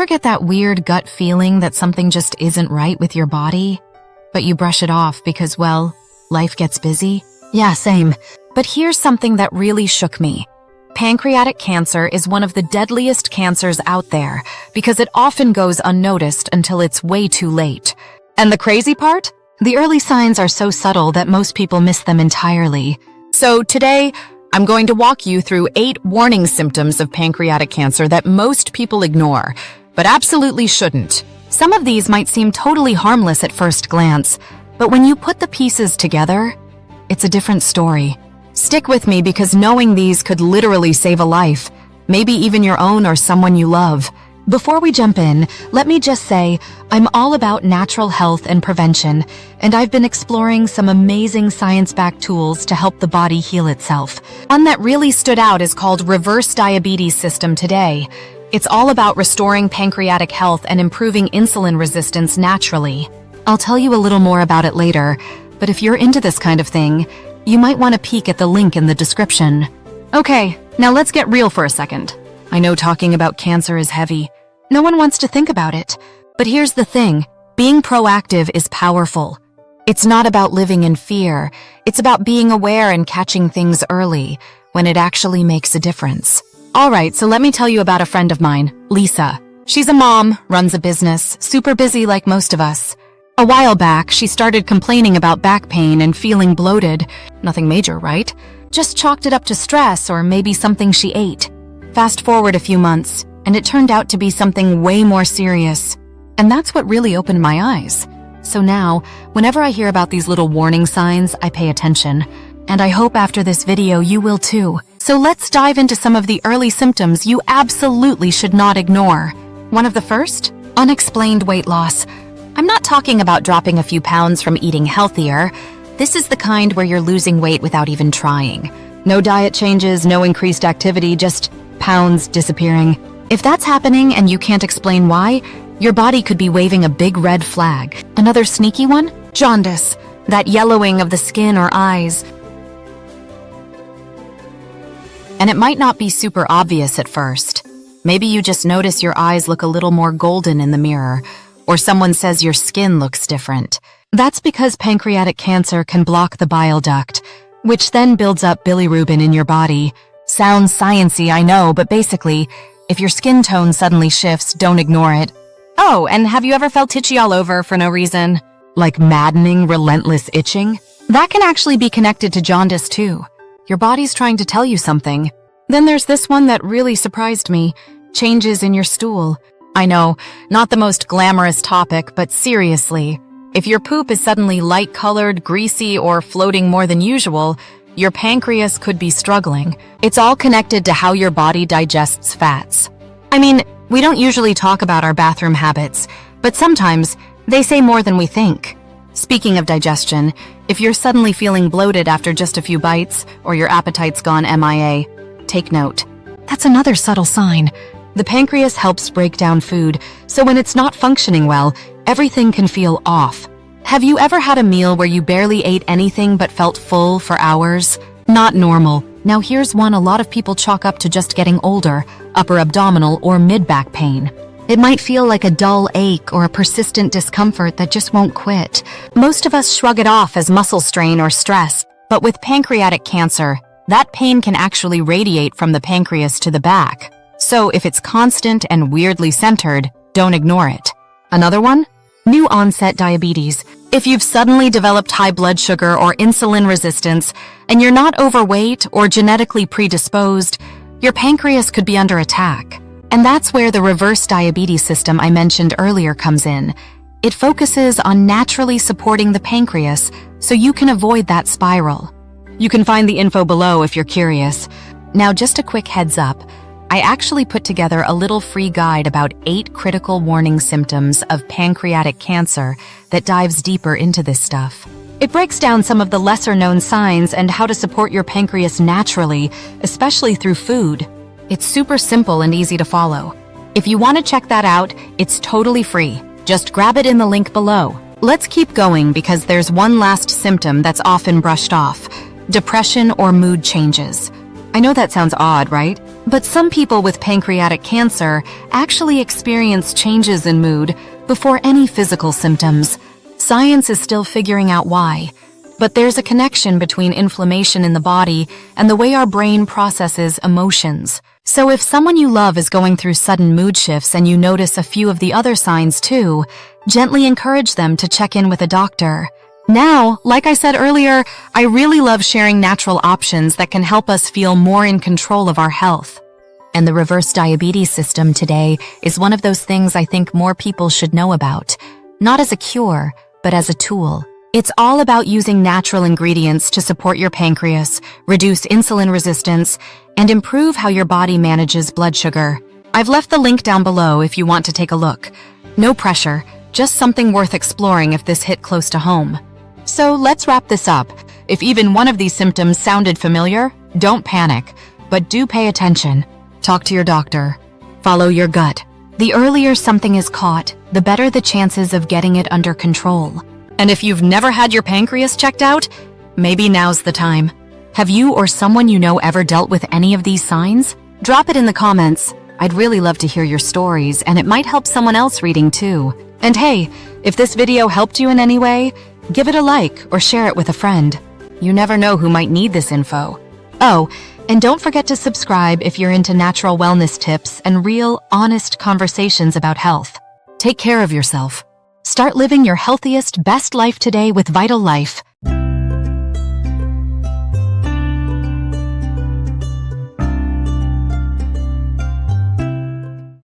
Ever get that weird gut feeling that something just isn't right with your body? But you brush it off because, well, life gets busy? Yeah, same. But here's something that really shook me. Pancreatic cancer is one of the deadliest cancers out there because it often goes unnoticed until it's way too late. And the crazy part? The early signs are so subtle that most people miss them entirely. So today, I'm going to walk you through 8 warning symptoms of pancreatic cancer that most people ignore, but absolutely shouldn't. Some of these might seem totally harmless at first glance, but when you put the pieces together, it's a different story. Stick with me because knowing these could literally save a life, maybe even your own or someone you love. Before we jump in, let me just say, I'm all about natural health and prevention, and I've been exploring some amazing science-backed tools to help the body heal itself. One that really stood out is called Reverse Diabetes System today. It's all about restoring pancreatic health and improving insulin resistance naturally. I'll tell you a little more about it later, but if you're into this kind of thing, you might want to peek at the link in the description. Okay, now let's get real for a second. I know talking about cancer is heavy. No one wants to think about it. But here's the thing, being proactive is powerful. It's not about living in fear. It's about being aware and catching things early, when it actually makes a difference. Alright, so let me tell you about a friend of mine, Lisa. She's a mom, runs a business, super busy like most of us. A while back, she started complaining about back pain and feeling bloated. Nothing major, right? Just chalked it up to stress or maybe something she ate. Fast forward a few months, and it turned out to be something way more serious. And that's what really opened my eyes. So now, whenever I hear about these little warning signs, I pay attention. And I hope after this video you will too. So let's dive into some of the early symptoms you absolutely should not ignore. One of the first? Unexplained weight loss. I'm not talking about dropping a few pounds from eating healthier. This is the kind where you're losing weight without even trying. No diet changes, no increased activity, just pounds disappearing. If that's happening and you can't explain why, your body could be waving a big red flag. Another sneaky one? Jaundice. That yellowing of the skin or eyes. And it might not be super obvious at first. Maybe you just notice your eyes look a little more golden in the mirror, or someone says your skin looks different. That's because pancreatic cancer can block the bile duct, which then builds up bilirubin in your body. Sounds sciencey, I know, but basically, if your skin tone suddenly shifts, don't ignore it. Oh, and have you ever felt itchy all over for no reason? Like maddening, relentless itching? That can actually be connected to jaundice too. Your body's trying to tell you something. Then there's this one that really surprised me. Changes in your stool. I know, not the most glamorous topic, but seriously, if your poop is suddenly light-colored, greasy, or floating more than usual, your pancreas could be struggling. It's all connected to how your body digests fats. I mean, we don't usually talk about our bathroom habits, but sometimes they say more than we think. Speaking of digestion, if you're suddenly feeling bloated after just a few bites, or your appetite's gone MIA, take note. That's another subtle sign. The pancreas helps break down food, so when it's not functioning well, everything can feel off. Have you ever had a meal where you barely ate anything but felt full for hours? Not normal. Now here's one a lot of people chalk up to just getting older, upper abdominal or mid-back pain. It might feel like a dull ache or a persistent discomfort that just won't quit. Most of us shrug it off as muscle strain or stress, but with pancreatic cancer, that pain can actually radiate from the pancreas to the back. So if it's constant and weirdly centered, don't ignore it. Another one? New onset diabetes. If you've suddenly developed high blood sugar or insulin resistance, and you're not overweight or genetically predisposed, your pancreas could be under attack. And that's where the reverse diabetes system I mentioned earlier comes in. It focuses on naturally supporting the pancreas so you can avoid that spiral. You can find the info below if you're curious. Now, just a quick heads up. I actually put together a little free guide about 8 critical warning symptoms of pancreatic cancer that dives deeper into this stuff. It breaks down some of the lesser-known signs and how to support your pancreas naturally, especially through food. It's super simple and easy to follow. If you want to check that out, it's totally free. Just grab it in the link below. Let's keep going because there's one last symptom that's often brushed off: depression or mood changes. I know that sounds odd, right? But some people with pancreatic cancer actually experience changes in mood before any physical symptoms. Science is still figuring out why, but there's a connection between inflammation in the body and the way our brain processes emotions. So if someone you love is going through sudden mood shifts and you notice a few of the other signs too, gently encourage them to check in with a doctor. Now, like I said earlier, I really love sharing natural options that can help us feel more in control of our health. And the reverse diabetes system today is one of those things I think more people should know about, not as a cure, but as a tool. It's all about using natural ingredients to support your pancreas, reduce insulin resistance, and improve how your body manages blood sugar. I've left the link down below if you want to take a look. No pressure, just something worth exploring if this hit close to home. So let's wrap this up. If even one of these symptoms sounded familiar, don't panic, but do pay attention. Talk to your doctor. Follow your gut. The earlier something is caught, the better the chances of getting it under control. And if you've never had your pancreas checked out, maybe now's the time. Have you or someone you know ever dealt with any of these signs? Drop it in the comments. I'd really love to hear your stories, and it might help someone else reading too. And hey, if this video helped you in any way, give it a like or share it with a friend. You never know who might need this info. Oh, and don't forget to subscribe if you're into natural wellness tips and real, honest conversations about health. Take care of yourself. Start living your healthiest, best life today with Vital Life.